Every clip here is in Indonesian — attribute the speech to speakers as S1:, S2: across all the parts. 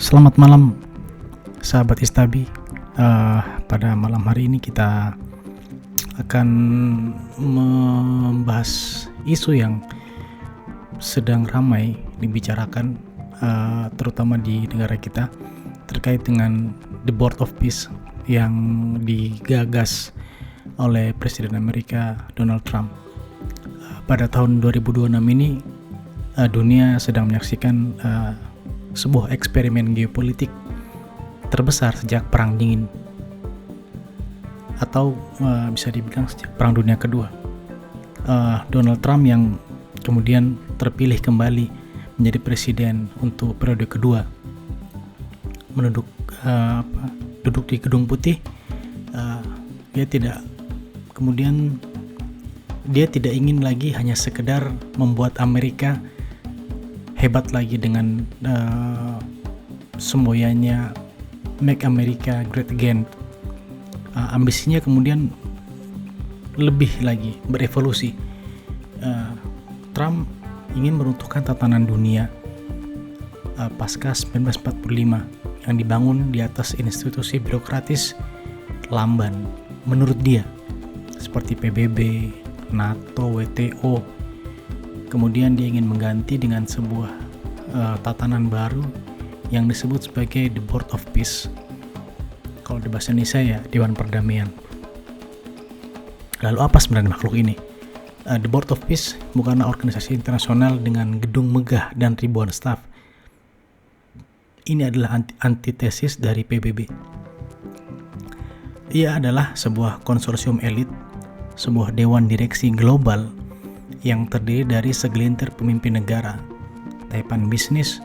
S1: Selamat malam, sahabat Istabi. Pada malam hari ini kita akan membahas isu yang sedang ramai dibicarakan, terutama di negara kita, terkait dengan The Board of Peace yang digagas oleh Presiden Amerika Donald Trump. Pada tahun 2026 ini, dunia sedang menyaksikan sebuah eksperimen geopolitik terbesar sejak Perang Dingin, atau bisa dibilang sejak Perang Dunia Kedua. Donald Trump yang kemudian terpilih kembali menjadi presiden untuk periode kedua, duduk di Gedung Putih. Dia tidak ingin lagi hanya sekedar membuat Amerika hebat lagi dengan semboyannya Make America Great Again. Ambisinya kemudian lebih lagi berevolusi. Trump ingin meruntuhkan tatanan dunia pasca 1945 yang dibangun di atas institusi birokratis lamban menurut dia, seperti PBB, NATO, WTO. Kemudian dia ingin mengganti dengan sebuah tatanan baru yang disebut sebagai The Board of Peace. Kalau di bahasa Indonesia ya Dewan Perdamaian. Lalu apa sebenarnya makhluk ini? The Board of Peace bukanlah organisasi internasional dengan gedung megah dan ribuan staf. Ini adalah antitesis dari PBB. Ia adalah sebuah konsorsium elit, sebuah dewan direksi global yang terdiri dari segelintir pemimpin negara, taipan bisnis,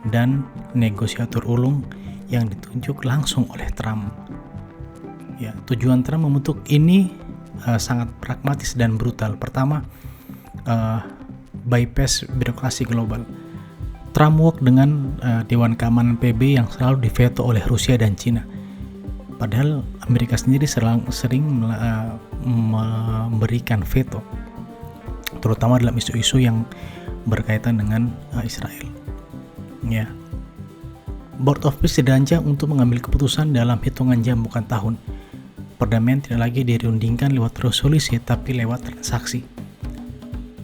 S1: dan negosiatur ulung yang ditunjuk langsung oleh Trump. Tujuan Trump membentuk ini sangat pragmatis dan brutal. Pertama, bypass birokrasi global. Trump work dengan Dewan Keamanan PBB yang selalu diveto oleh Rusia dan Cina. Padahal Amerika sendiri sering memberikan veto, terutama dalam isu-isu yang berkaitan dengan Israel. Board of Peace dirancang untuk mengambil keputusan dalam hitungan jam, bukan tahun. Perdamaian tidak lagi dirundingkan lewat resolusi, tapi lewat transaksi.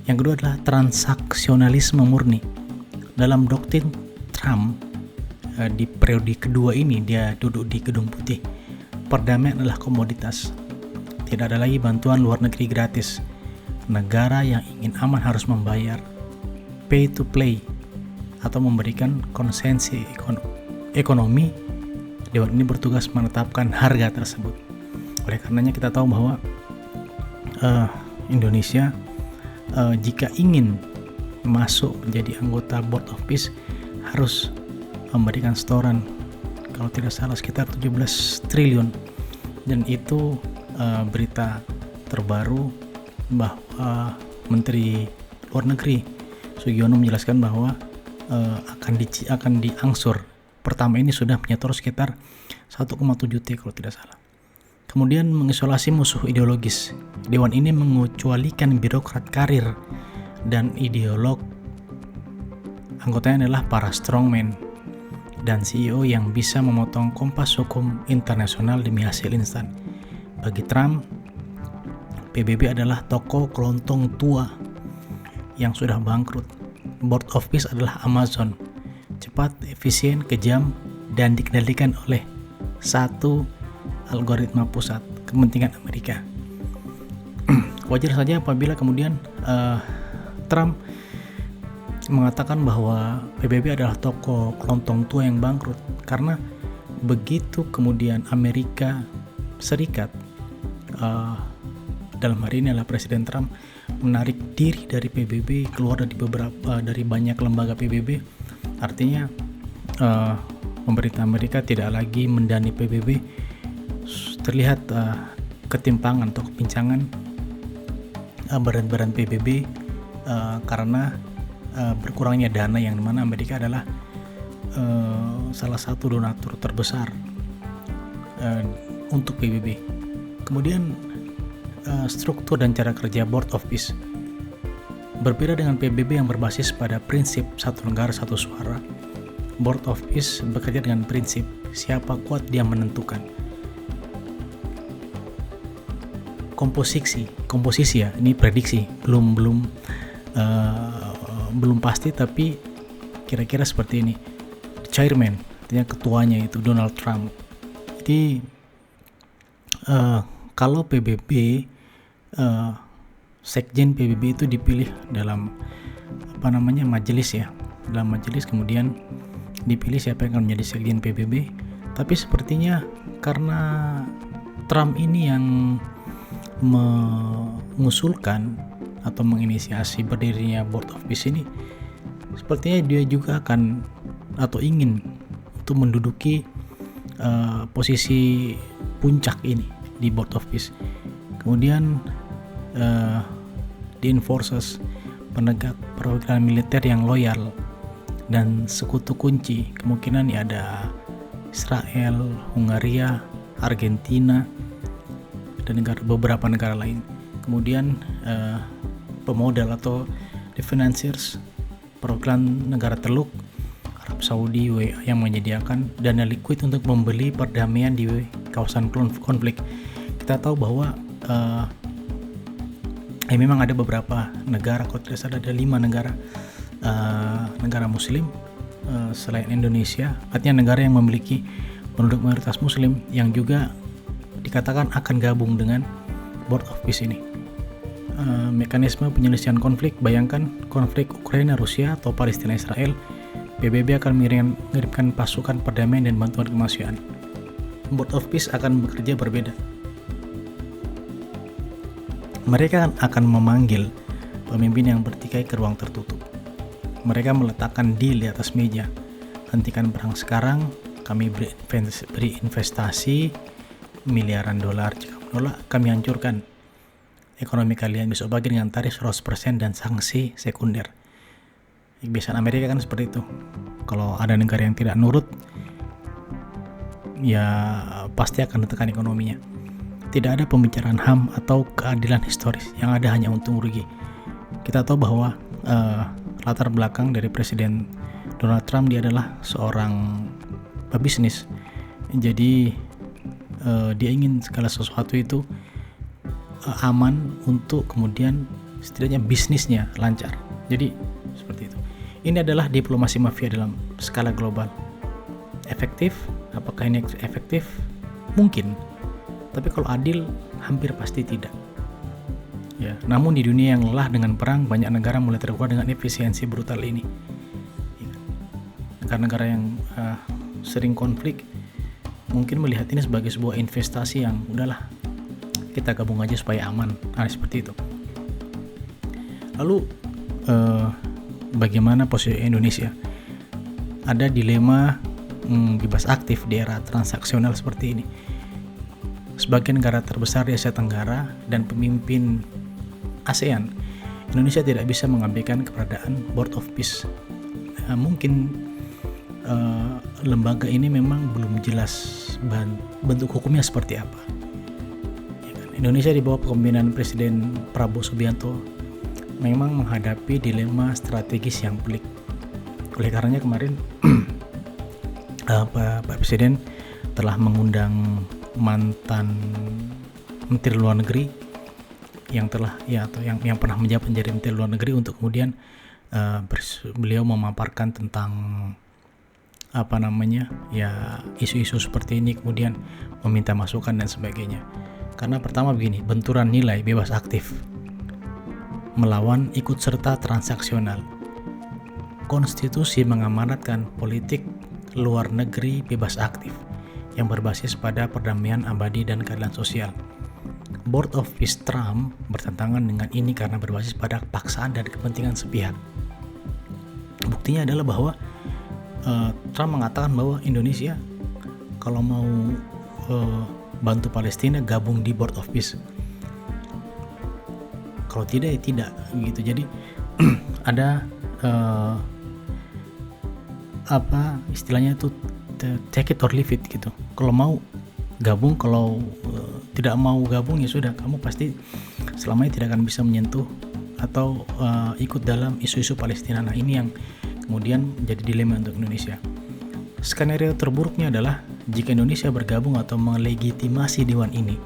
S1: Yang kedua adalah transaksionalisme murni. Dalam doktrin Trump di periode kedua ini, dia duduk di Gedung Putih. Perdamaian adalah komoditas. Tidak ada lagi bantuan luar negeri gratis. Negara yang ingin aman harus membayar, pay to play, atau memberikan konsesi ekonomi. Dewan ini bertugas menetapkan harga tersebut. Oleh karenanya kita tahu bahwa Indonesia jika ingin masuk menjadi anggota Board of Peace harus memberikan setoran, kalau tidak salah sekitar 17 triliun. Dan itu berita terbaru bahwa Menteri Luar Negeri Sugiono menjelaskan bahwa akan diangsur. Pertama ini sudah menyetor sekitar 1,7 T kalau tidak salah. Kemudian mengisolasi musuh ideologis. Dewan ini mengecualikan birokrat karir dan ideolog. Anggotanya adalah para strongman dan CEO yang bisa memotong kompas hukum internasional demi hasil instan. Bagi Trump, PBB adalah toko kelontong tua yang sudah bangkrut. Board of Peace adalah Amazon, cepat, efisien, kejam, dan dikendalikan oleh satu algoritma pusat, kepentingan Amerika. Wajar saja apabila kemudian Trump mengatakan bahwa PBB adalah toko kelontong tua yang bangkrut, karena begitu kemudian Amerika Serikat, dalam hari ini adalah Presiden Trump, menarik diri dari PBB, keluar dari banyak lembaga PBB, artinya pemerintah Amerika tidak lagi mendanai PBB. Terlihat ketimpangan atau kepincangan badan-badan PBB karena berkurangnya dana, yang dimana Amerika adalah salah satu donatur terbesar untuk PBB. Kemudian struktur dan cara kerja Board of Peace berbeda dengan PBB yang berbasis pada prinsip satu negara satu suara. Board of Peace bekerja dengan prinsip siapa kuat dia menentukan. Komposisi ya, ini prediksi, belum pasti, tapi kira-kira seperti ini. Chairman, artinya ketuanya itu Donald Trump. Jadi kalau PBB, sekjen PBB itu dipilih dalam majelis ya, dalam majelis, kemudian dipilih siapa yang akan menjadi sekjen PBB. Tapi sepertinya karena Trump ini yang mengusulkan atau menginisiasi berdirinya Board of Peace ini, sepertinya dia juga akan atau ingin untuk menduduki posisi puncak ini di Board of Peace. Kemudian the enforcers, penegak perwakilan militer yang loyal dan sekutu kunci, kemungkinan ya ada Israel, Hungaria, Argentina, dan beberapa negara lain. Kemudian pemodal atau the financiers, perwakilan negara Teluk, Arab Saudi, yang menyediakan dana liquid untuk membeli perdamaian di kawasan konflik. Kita tahu bahwa memang ada beberapa negara, kalau tidak salah ada 5 negara Muslim selain Indonesia, artinya negara yang memiliki penduduk mayoritas Muslim yang juga dikatakan akan gabung dengan Board of Peace ini. Mekanisme penyelesaian konflik, bayangkan konflik Ukraina Rusia atau Palestina Israel, PBB akan mengirimkan pasukan perdamaian dan bantuan kemanusiaan. Board of Peace akan bekerja berbeda. Mereka akan memanggil pemimpin yang bertikai ke ruang tertutup. Mereka meletakkan deal di atas meja. Hentikan perang sekarang, kami beri investasi miliaran dolar, jika menolak kami hancurkan ekonomi kalian, besok pagi dengan tarif 100% dan sanksi sekunder. Kebiasaan Amerika kan seperti itu. Kalau ada negara yang tidak nurut, ya pasti akan ditekan ekonominya. Tidak ada pembicaraan HAM atau keadilan historis, yang ada hanya untung rugi. Kita tahu bahwa latar belakang dari Presiden Donald Trump, dia adalah seorang pebisnis. Jadi dia ingin segala sesuatu itu aman untuk kemudian setidaknya bisnisnya lancar. Jadi seperti itu. Ini adalah diplomasi mafia dalam skala global. Efektif? Apakah ini efektif? Mungkin. Tapi kalau adil, hampir pasti tidak. Ya, namun di dunia yang lelah dengan perang, banyak negara mulai tergoda dengan efisiensi brutal ini. Negara-negara yang sering konflik mungkin melihat ini sebagai sebuah investasi yang udahlah, kita gabung aja supaya aman. Seperti itu. Lalu bagaimana posisi Indonesia? Ada dilema bebas aktif di era transaksional seperti ini. Sebagai negara terbesar di Asia Tenggara dan pemimpin ASEAN, Indonesia tidak bisa mengabaikan keberadaan Board of Peace. Mungkin lembaga ini memang belum jelas bentuk hukumnya seperti apa. Indonesia di bawah kepemimpinan Presiden Prabowo Subianto memang menghadapi dilema strategis yang pelik. Oleh karenanya kemarin Pak Presiden telah mengundang mantan Menteri Luar Negeri yang pernah menjabat menjadi Menteri Luar Negeri untuk kemudian beliau memaparkan tentang isu-isu seperti ini, kemudian meminta masukan dan sebagainya. Karena pertama begini, benturan nilai bebas aktif melawan ikut serta transaksional. Konstitusi mengamanatkan politik luar negeri bebas aktif yang berbasis pada perdamaian abadi dan keadilan sosial. Board of Peace Trump bertentangan dengan ini karena berbasis pada paksaan dan kepentingan sepihak. Buktinya adalah bahwa Trump mengatakan bahwa Indonesia kalau mau bantu Palestina gabung di Board of Peace. Kalau tidak ya tidak gitu. Jadi ada istilahnya itu take it or leave it gitu. Kalau mau gabung, kalau tidak mau gabung ya sudah, kamu pasti selamanya tidak akan bisa menyentuh atau ikut dalam isu-isu Palestina. Nah, ini yang kemudian jadi dilema untuk Indonesia. Skenario terburuknya adalah jika Indonesia bergabung atau melegitimasi dewan ini,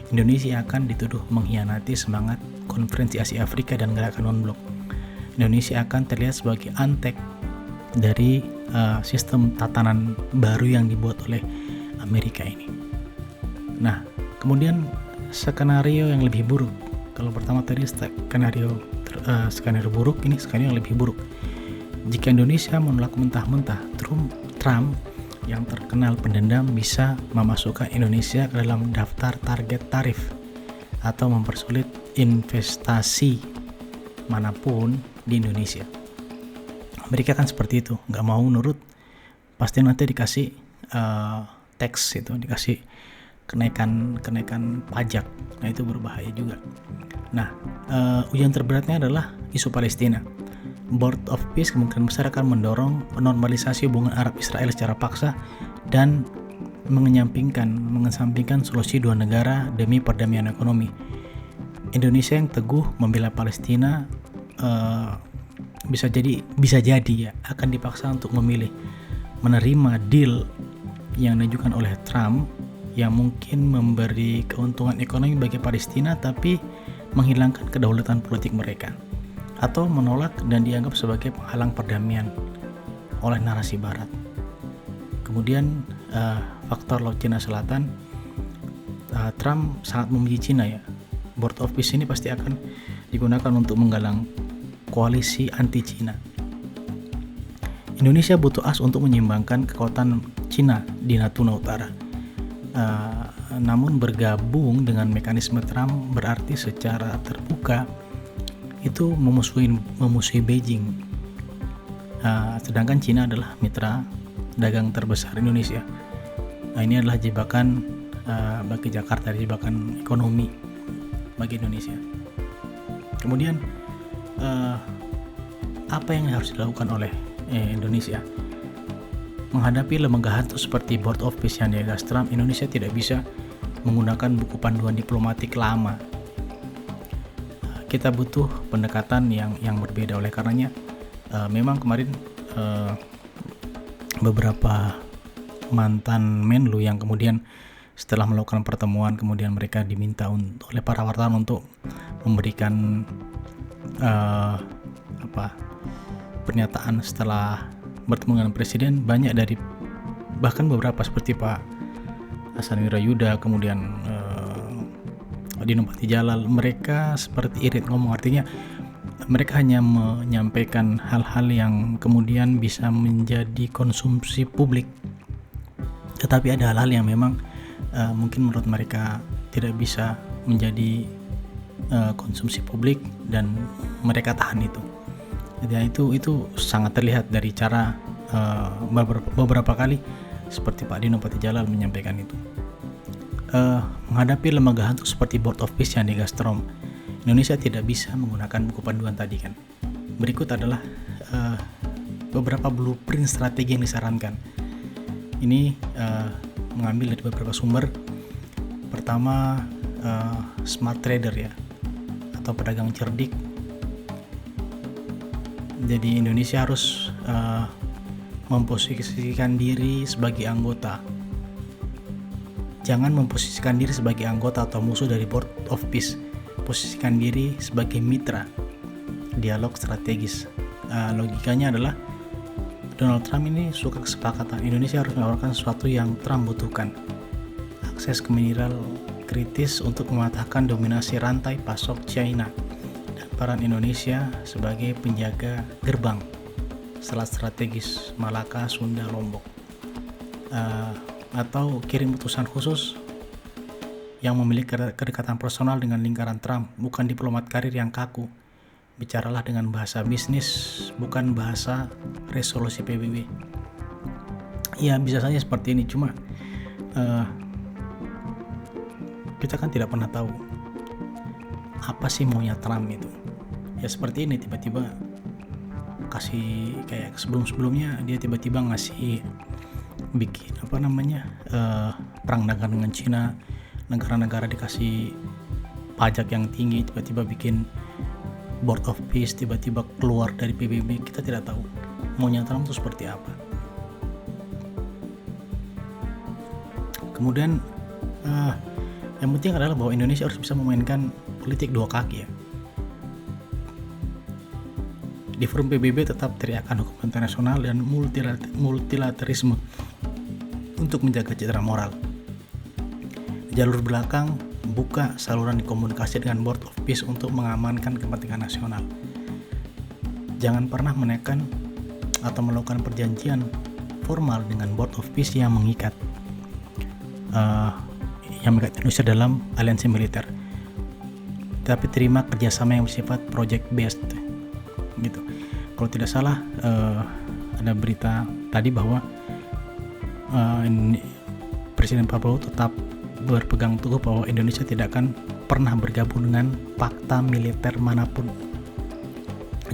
S1: Indonesia akan dituduh mengkhianati semangat Konferensi Asia Afrika dan gerakan non-blok. Indonesia akan terlihat sebagai antek dari sistem tatanan baru yang dibuat oleh Amerika ini. Nah, kemudian skenario yang lebih buruk. Kalau pertama tadi skenario buruk, ini skenario yang lebih buruk. Jika Indonesia menolak mentah-mentah, Trump yang terkenal pendendam bisa memasukkan Indonesia ke dalam daftar target tarif atau mempersulit investasi manapun di Indonesia. Amerika kan seperti itu, nggak mau nurut, pasti nanti dikasih tax itu, dikasih kenaikan pajak. Nah, itu berbahaya juga. Nah, ujian terberatnya adalah isu Palestina. Board of Peace kemungkinan besar akan mendorong normalisasi hubungan Arab-Israel secara paksa dan mengesampingkan solusi dua negara demi perdamaian ekonomi. Indonesia yang teguh membela Palestina bisa jadi ya akan dipaksa untuk memilih menerima deal yang diajukan oleh Trump yang mungkin memberi keuntungan ekonomi bagi Palestina tapi menghilangkan kedaulatan politik mereka, atau menolak dan dianggap sebagai penghalang perdamaian oleh narasi barat. Kemudian faktor Laut Cina Selatan, Trump sangat membenci Cina ya. Board of Peace ini pasti akan digunakan untuk menggalang koalisi anti Cina. Indonesia butuh as untuk menyeimbangkan kekuatan Cina di Natuna Utara. Namun bergabung dengan mekanisme Trump berarti secara terbuka itu memusuhi Beijing. Sedangkan Cina adalah mitra dagang terbesar Indonesia. Nah, ini adalah jebakan bagi Jakarta, jebakan ekonomi bagi Indonesia. Kemudian apa yang harus dilakukan oleh Indonesia? Menghadapi lembaga hantu seperti Board of Peace yang digagas Trump, Indonesia tidak bisa menggunakan buku panduan diplomatik lama. Kita butuh pendekatan yang berbeda. Oleh karenanya memang kemarin beberapa mantan Menlu yang kemudian setelah melakukan pertemuan kemudian mereka diminta oleh para wartawan untuk memberikan pernyataan setelah bertemu dengan presiden. Banyak dari bahkan beberapa seperti Pak Hasan Wirayuda, kemudian Dino Patijalal, mereka seperti irit ngomong, artinya mereka hanya menyampaikan hal-hal yang kemudian bisa menjadi konsumsi publik, tetapi ada hal-hal yang memang mungkin menurut mereka tidak bisa menjadi konsumsi publik dan mereka tahan itu. Jadi itu sangat terlihat dari cara beberapa kali seperti Pak Dino Patijalal menyampaikan itu. Menghadapi lembaga hantu seperti Board of Peace yang digagas Trump, Indonesia tidak bisa menggunakan buku panduan tadi kan. Berikut adalah beberapa blueprint strategi yang disarankan. Ini mengambil dari beberapa sumber. Pertama, smart trader ya, atau pedagang cerdik. Jadi Indonesia harus memposisikan diri sebagai anggota. Jangan memposisikan diri sebagai anggota atau musuh dari Board of Peace. Posisikan diri sebagai mitra. Dialog strategis. Logikanya adalah Donald Trump ini suka kesepakatan. Indonesia harus menawarkan sesuatu yang Trump butuhkan. Akses ke mineral kritis untuk mematahkan dominasi rantai pasok China. Dan peran Indonesia sebagai penjaga gerbang selat strategis Malaka, Sunda, Lombok. Atau kirim utusan khusus yang memiliki kedekatan personal dengan lingkaran Trump, bukan diplomat karir yang kaku. Bicaralah dengan bahasa bisnis, bukan bahasa resolusi PBB. Ya bisa saja seperti ini, cuma kita kan tidak pernah tahu apa sih maunya Trump itu. Ya seperti ini, tiba-tiba kasih kayak sebelum-sebelumnya dia tiba-tiba ngasih bikin perang dagang dengan Cina, negara-negara dikasih pajak yang tinggi, tiba-tiba bikin Board of Peace, tiba-tiba keluar dari PBB. Kita tidak tahu maunya Trump itu seperti apa. Kemudian yang penting adalah bahwa Indonesia harus bisa memainkan politik dua kaki ya. Di forum PBB tetap teriakan hukum internasional dan multilaterisme untuk menjaga citra moral. Di jalur belakang, buka saluran komunikasi dengan Board of Peace untuk mengamankan kepentingan nasional. Jangan pernah menekan atau melakukan perjanjian formal dengan Board of Peace yang mengikat Indonesia dalam aliansi militer. Tapi terima kerjasama yang bersifat project based, gitu. Kalau tidak salah ada berita tadi bahwa Presiden Prabowo tetap berpegang teguh bahwa Indonesia tidak akan pernah bergabung dengan fakta militer manapun.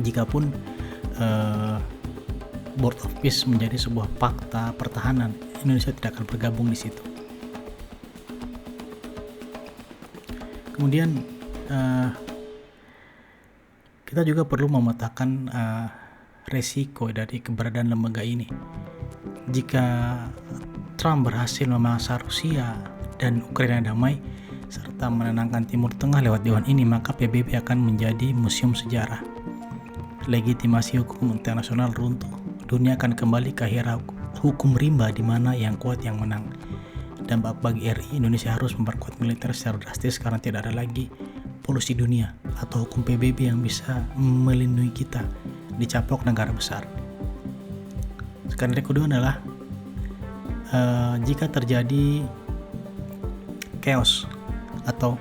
S1: Jikapun Board of Peace menjadi sebuah fakta pertahanan, Indonesia tidak akan bergabung di situ. Kemudian kita juga perlu memetakan resiko dari keberadaan lembaga ini. Jika Trump berhasil memaksa Rusia dan Ukraina damai serta menenangkan Timur Tengah lewat dewan ini, maka PBB akan menjadi museum sejarah. Legitimasi hukum internasional runtuh. Dunia akan kembali ke era hukum rimba di mana yang kuat yang menang. Dampak bagi RI, Indonesia harus memperkuat militer secara drastis karena tidak ada lagi polusi dunia atau hukum PBB yang bisa melindungi kita dicaplok negara besar. Skenario kedua adalah jika terjadi chaos atau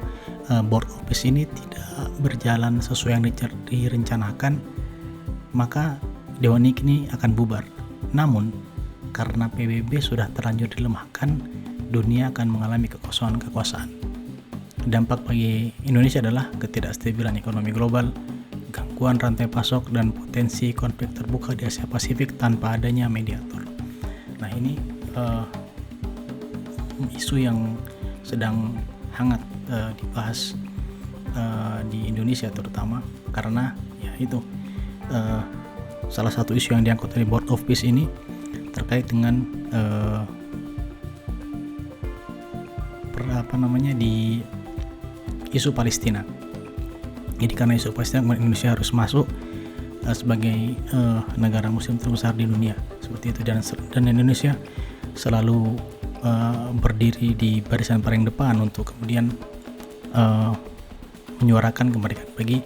S1: Board of Peace ini tidak berjalan sesuai yang direncanakan, maka dewan ini akan bubar. Namun karena PBB sudah terlanjur dilemahkan, dunia akan mengalami kekosongan kekuasaan. Dampak bagi Indonesia adalah ketidakstabilan ekonomi global, gangguan rantai pasok, dan potensi konflik terbuka di Asia Pasifik tanpa adanya mediator. Nah, ini isu yang sedang hangat dibahas di Indonesia terutama karena ya itu salah satu isu yang diangkut dari Board of Peace ini terkait dengan di isu Palestina. Jadi karena isu Palestina, Indonesia harus masuk sebagai negara muslim terbesar di dunia seperti itu, dan Indonesia selalu berdiri di barisan paling depan untuk kemudian menyuarakan kemerdekaan bagi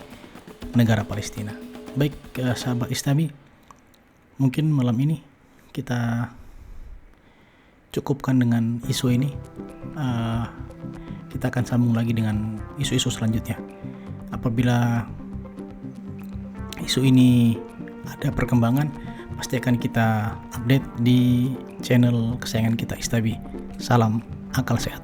S1: negara Palestina. Baik, sahabat Islami, mungkin malam ini kita cukupkan dengan isu ini. Kita akan sambung lagi dengan isu-isu selanjutnya. Apabila isu ini ada perkembangan, pasti akan kita update di channel kesayangan kita Istabi. Salam akal sehat.